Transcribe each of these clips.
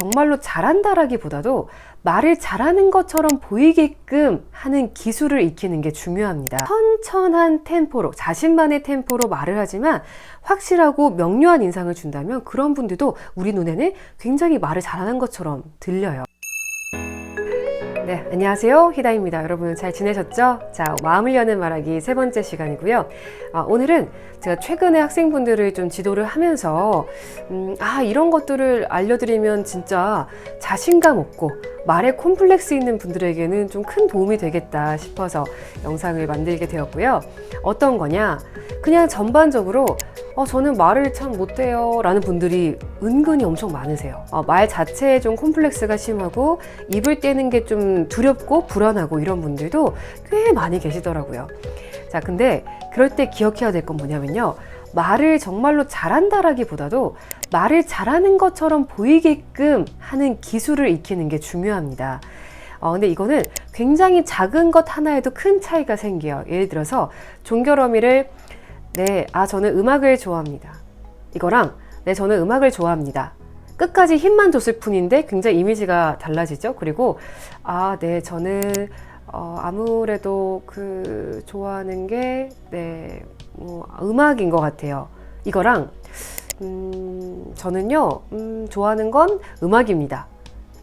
정말로 잘한다라기보다도 말을 잘하는 것처럼 보이게끔 하는 기술을 익히는 게 중요합니다. 천천한 템포로, 자신만의 템포로 말을 하지만 확실하고 명료한 인상을 준다면 그런 분들도 우리 눈에는 굉장히 말을 잘하는 것처럼 들려요. 네, 안녕하세요. 희다입니다. 여러분 잘 지내셨죠? 자, 마음을 여는 말하기 세 번째 시간이고요. 오늘은 제가 최근에 학생분들을 좀 지도를 하면서 이런 것들을 알려드리면 진짜 자신감 없고 말에 콤플렉스 있는 분들에게는 좀 큰 도움이 되겠다 싶어서 영상을 만들게 되었고요. 어떤 거냐? 그냥 전반적으로 저는 말을 참 못해요 라는 분들이 은근히 엄청 많으세요. 말 자체에 좀 콤플렉스가 심하고 입을 떼는 게 좀 두렵고 불안하고 이런 분들도 꽤 많이 계시더라고요. 자, 근데 그럴 때 기억해야 될 건 뭐냐면요, 말을 정말로 잘한다라기보다도 말을 잘하는 것처럼 보이게끔 하는 기술을 익히는 게 중요합니다. 근데 이거는 굉장히 작은 것 하나에도 큰 차이가 생겨요. 예를 들어서 종결어미를 네, 저는 음악을 좋아합니다. 이거랑 네, 저는 음악을 좋아합니다. 끝까지 힘만 줬을 뿐인데 굉장히 이미지가 달라지죠. 그리고 네, 저는 아무래도 좋아하는 게 음악인 것 같아요. 이거랑 저는요, 좋아하는 건 음악입니다.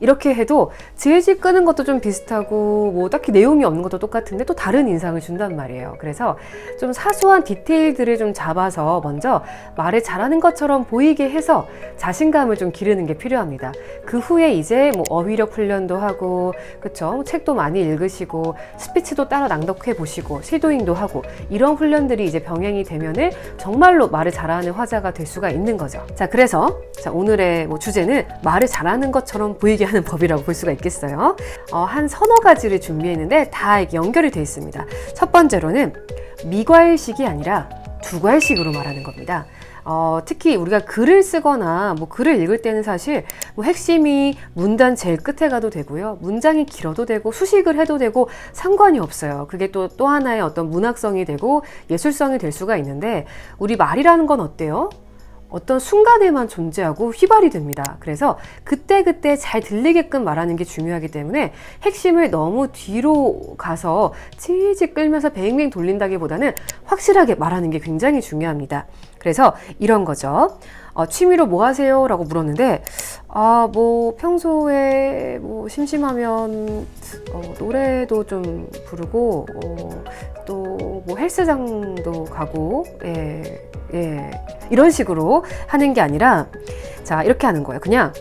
이렇게 해도 질질 끄는 것도 좀 비슷하고 뭐 딱히 내용이 없는 것도 똑같은데 또 다른 인상을 준단 말이에요. 그래서 좀 사소한 디테일들을 좀 잡아서 먼저 말을 잘하는 것처럼 보이게 해서 자신감을 좀 기르는 게 필요합니다. 그 후에 이제 뭐 어휘력 훈련도 하고, 그쵸? 책도 많이 읽으시고 스피치도 따라 낭독해 보시고 시도잉도 하고 이런 훈련들이 이제 병행이 되면은 정말로 말을 잘하는 화자가 될 수가 있는 거죠. 자, 그래서 오늘의 주제는 말을 잘하는 것처럼 보이게 하는 법이라고 볼 수가 있겠어요. 한 서너 가지를 준비했는데 다 연결이 되어 있습니다. 첫 번째로는 미과일식이 아니라 두과일식으로 말하는 겁니다. 특히 우리가 글을 쓰거나 글을 읽을 때는 사실 핵심이 문단 제일 끝에 가도 되고요, 문장이 길어도 되고 수식을 해도 되고 상관이 없어요. 그게 또 하나의 어떤 문학성이 되고 예술성이 될 수가 있는데, 우리 말이라는 건 어때요? 어떤 순간에만 존재하고 휘발이 됩니다. 그래서 그때그때 잘 들리게끔 말하는 게 중요하기 때문에 핵심을 너무 뒤로 가서 질질 끌면서 뱅뱅 돌린다기보다는 확실하게 말하는 게 굉장히 중요합니다. 그래서 이런 거죠. 취미로 뭐 하세요? 라고 물었는데, 평소에 심심하면 노래도 좀 부르고, 또 헬스장도 가고, 이런 식으로 하는 게 아니라, 자, 이렇게 하는 거예요. 그냥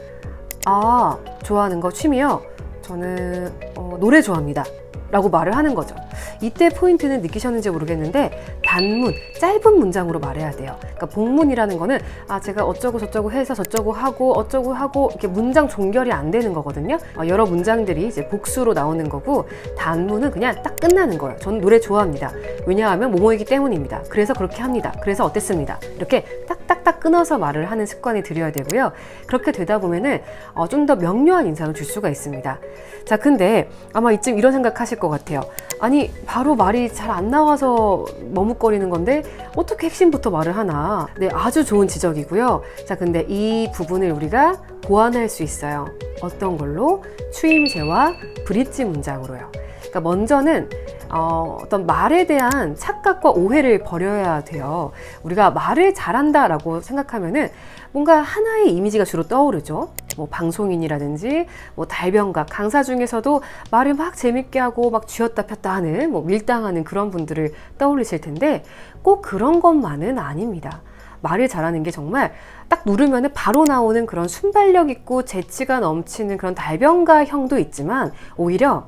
좋아하는 거 취미요? 저는 노래 좋아합니다 라고 말을 하는 거죠. 이때 포인트는 느끼셨는지 모르겠는데 단문, 짧은 문장으로 말해야 돼요. 그러니까 복문이라는 거는 제가 어쩌고 저쩌고 해서 저쩌고 하고 어쩌고 하고 이렇게 문장 종결이 안 되는 거거든요. 여러 문장들이 이제 복수로 나오는 거고, 단문은 그냥 딱 끝나는 거예요. 저는 노래 좋아합니다. 왜냐하면 뭐뭐이기 때문입니다. 그래서 그렇게 합니다. 그래서 어땠습니다. 이렇게 딱딱딱 끊어서 말을 하는 습관이 들여야 되고요. 그렇게 되다 보면은 좀 더 명료한 인상을 줄 수가 있습니다. 자, 근데 아마 이쯤 이런 생각하실 것 같아요. 아니, 바로 말이 잘 안 나와서 머뭇거리는 건데 어떻게 핵심부터 말을 하나. 네, 아주 좋은 지적이고요. 자, 근데 이 부분을 우리가 보완할 수 있어요. 어떤 걸로? 추임새와 브릿지 문장으로요. 그러니까 먼저는 어떤 말에 대한 착각과 오해를 버려야 돼요. 우리가 말을 잘한다라고 생각하면은 뭔가 하나의 이미지가 주로 떠오르죠. 방송인이라든지 달변가, 강사 중에서도 말을 막 재밌게 하고 막 쥐었다 폈다 하는 밀당하는 그런 분들을 떠올리실 텐데, 꼭 그런 것만은 아닙니다. 말을 잘하는 게 정말 딱 누르면 바로 나오는 그런 순발력 있고 재치가 넘치는 그런 달변가형도 있지만, 오히려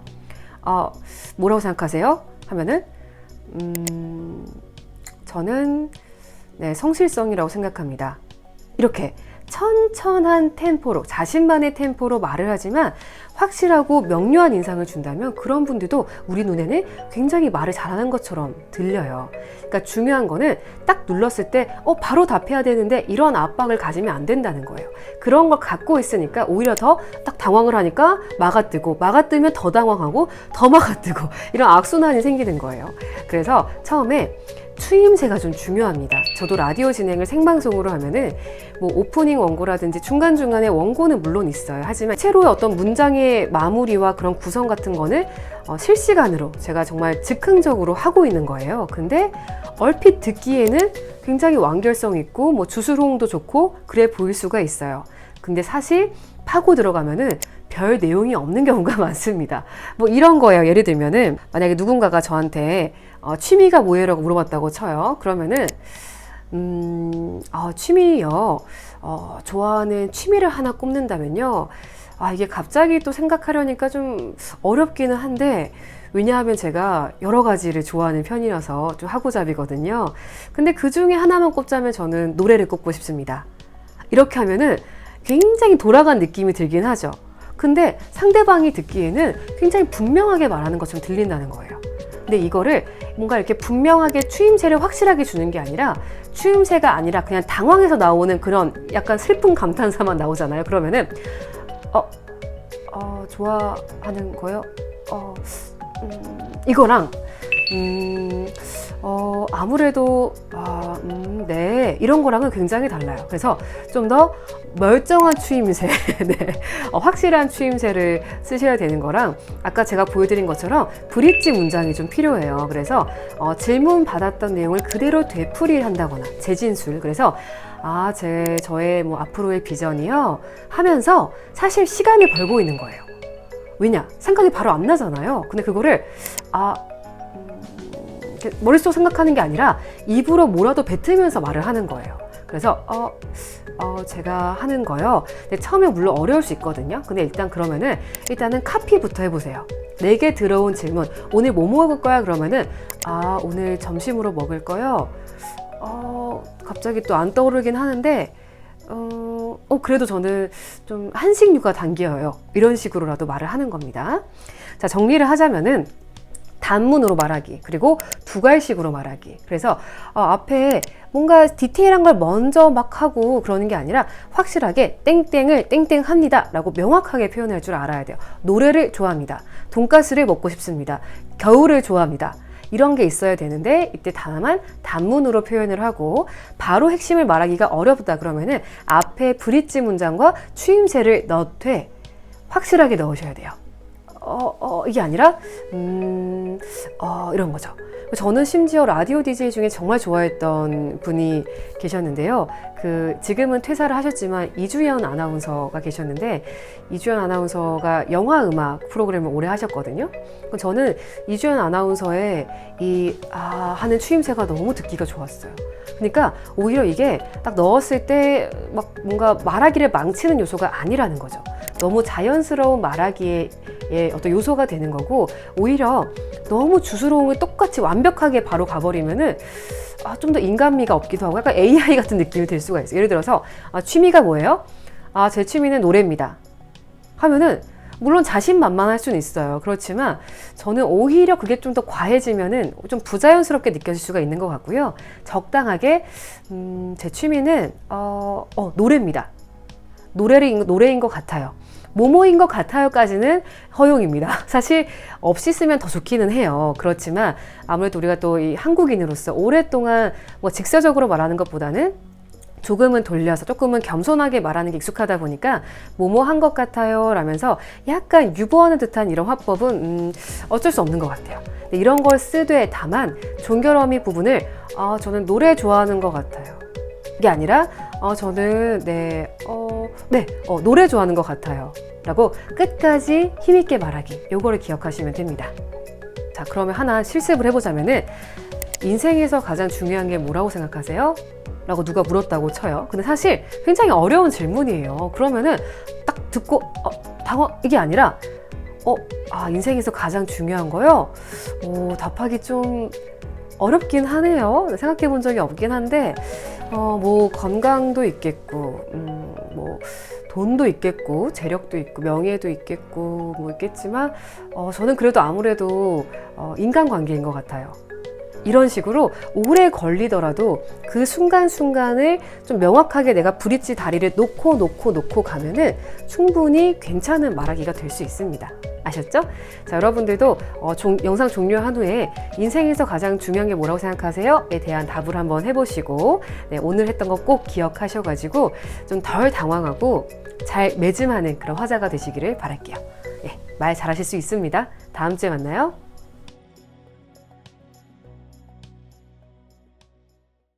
뭐라고 생각하세요? 하면은 저는 성실성이라고 생각합니다. 이렇게 천천한 템포로, 자신만의 템포로 말을 하지만 확실하고 명료한 인상을 준다면 그런 분들도 우리 눈에는 굉장히 말을 잘하는 것처럼 들려요. 그러니까 중요한 거는 딱 눌렀을 때 바로 답해야 되는데 이런 압박을 가지면 안 된다는 거예요. 그런 걸 갖고 있으니까 오히려 더 딱 당황을 하니까 막아뜨고, 막아뜨면 더 당황하고 더 막아뜨고, 이런 악순환이 생기는 거예요. 그래서 처음에 추임새가 좀 중요합니다. 저도 라디오 진행을 생방송으로 하면은 뭐 오프닝 원고라든지 중간중간에 원고는 물론 있어요. 하지만 채로의 어떤 문장의 마무리와 그런 구성 같은 거는 실시간으로 제가 정말 즉흥적으로 하고 있는 거예요. 근데 얼핏 듣기에는 굉장히 완결성 있고 뭐 주술호응도 좋고 그래 보일 수가 있어요. 근데 사실 파고 들어가면은 별 내용이 없는 경우가 많습니다. 뭐 이런 거예요. 예를 들면은 만약에 누군가가 저한테 취미가 뭐예요? 라고 물어봤다고 쳐요. 그러면은 취미요. 좋아하는 취미를 하나 꼽는다면요. 이게 갑자기 또 생각하려니까 좀 어렵기는 한데, 왜냐하면 제가 여러 가지를 좋아하는 편이라서 좀 하고잡이거든요. 근데 그 중에 하나만 꼽자면 저는 노래를 꼽고 싶습니다. 이렇게 하면은 굉장히 돌아간 느낌이 들긴 하죠. 근데 상대방이 듣기에는 굉장히 분명하게 말하는 것처럼 들린다는 거예요. 근데 이거를 뭔가 이렇게 분명하게 추임새를 확실하게 주는 게 아니라, 추임새가 아니라 그냥 당황해서 나오는 그런 약간 슬픈 감탄사만 나오잖아요. 그러면은 좋아하는 거요? 이거랑 아무래도 네, 이런 거랑은 굉장히 달라요. 그래서 좀 더 멀쩡한 추임새, 네, 확실한 추임새를 쓰셔야 되는 거랑, 아까 제가 보여드린 것처럼 브릿지 문장이 좀 필요해요. 그래서 질문 받았던 내용을 그대로 되풀이를 한다거나 재진술. 그래서 저의 뭐 앞으로의 비전이요 하면서 사실 시간을 벌고 있는 거예요. 왜냐? 생각이 바로 안 나잖아요. 근데 그거를 머릿속 생각하는 게 아니라 입으로 뭐라도 뱉으면서 말을 하는 거예요. 그래서 제가 하는 거요. 근데 처음에 물론 어려울 수 있거든요. 근데 일단은 카피부터 해보세요. 내게 들어온 질문. 오늘 뭐 먹을 거야? 그러면은 오늘 점심으로 먹을 거요. 갑자기 또 안 떠오르긴 하는데 그래도 저는 좀 한식류가 당겨요. 이런 식으로라도 말을 하는 겁니다. 자, 정리를 하자면은 단문으로 말하기, 그리고 두괄식으로 말하기. 그래서 앞에 뭔가 디테일한 걸 먼저 막 하고 그러는 게 아니라 확실하게 땡땡을 땡땡합니다 라고 명확하게 표현할 줄 알아야 돼요. 노래를 좋아합니다. 돈가스를 먹고 싶습니다. 겨울을 좋아합니다. 이런 게 있어야 되는데, 이때 다만 단문으로 표현을 하고 바로 핵심을 말하기가 어렵다 그러면은 앞에 브릿지 문장과 추임새를 넣되 확실하게 넣으셔야 돼요. 이게 아니라 이런 거죠. 저는 심지어 라디오 DJ 중에 정말 좋아했던 분이 계셨는데요. 지금은 퇴사를 하셨지만 이주연 아나운서가 계셨는데, 이주연 아나운서가 영화 음악 프로그램을 오래 하셨거든요. 저는 이주연 아나운서의 하는 추임새가 너무 듣기가 좋았어요. 그러니까 오히려 이게 딱 넣었을 때 막 뭔가 말하기를 망치는 요소가 아니라는 거죠. 너무 자연스러운 말하기의 어떤 요소가 되는 거고, 오히려 너무 주스러움을 똑같이 완벽하게 바로 가버리면은 좀 더 인간미가 없기도 하고 약간 AI 같은 느낌이 들 수가 있어요. 예를 들어서 취미가 뭐예요? 제 취미는 노래입니다 하면은 물론 자신만만할 수는 있어요. 그렇지만 저는 오히려 그게 좀 더 과해지면은 좀 부자연스럽게 느껴질 수가 있는 것 같고요. 적당하게 제 취미는 노래입니다. 노래인 것 같아요. 뭐뭐인 것 같아요까지는 허용입니다. 사실 없이 쓰면 더 좋기는 해요. 그렇지만 아무래도 우리가 또 이 한국인으로서 오랫동안 뭐 직설적으로 말하는 것보다는 조금은 돌려서 조금은 겸손하게 말하는 게 익숙하다 보니까 뭐뭐 한 것 같아요 라면서 약간 유보하는 듯한 이런 화법은 어쩔 수 없는 것 같아요. 근데 이런 걸 쓰되 다만 종결어미 부분을 저는 노래 좋아하는 것 같아요. 이게 아니라 저는 노래 좋아하는 것 같아요 라고 끝까지 힘있게 말하기, 요거를 기억하시면 됩니다. 자, 그러면 하나 실습을 해보자면은, 인생에서 가장 중요한 게 뭐라고 생각하세요? 라고 누가 물었다고 쳐요. 근데 사실 굉장히 어려운 질문이에요. 그러면은 딱 듣고 이게 아니라 인생에서 가장 중요한 거요? 답하기 좀 어렵긴 하네요. 생각해 본 적이 없긴 한데 뭐 건강도 있겠고 뭐 돈도 있겠고 재력도 있고 명예도 있겠고 뭐 있겠지만 저는 그래도 아무래도 인간관계인 것 같아요. 이런 식으로 오래 걸리더라도 그 순간순간을 좀 명확하게 내가 브릿지 다리를 놓고 가면은 충분히 괜찮은 말하기가 될 수 있습니다. 아셨죠? 자, 여러분들도 영상 종료한 후에 인생에서 가장 중요한 게 뭐라고 생각하세요?에 대한 답을 한번 해보시고 네, 오늘 했던 거 꼭 기억하셔가지고 좀 덜 당황하고 잘 매짐하는 그런 화자가 되시기를 바랄게요. 네, 말 잘하실 수 있습니다. 다음 주에 만나요.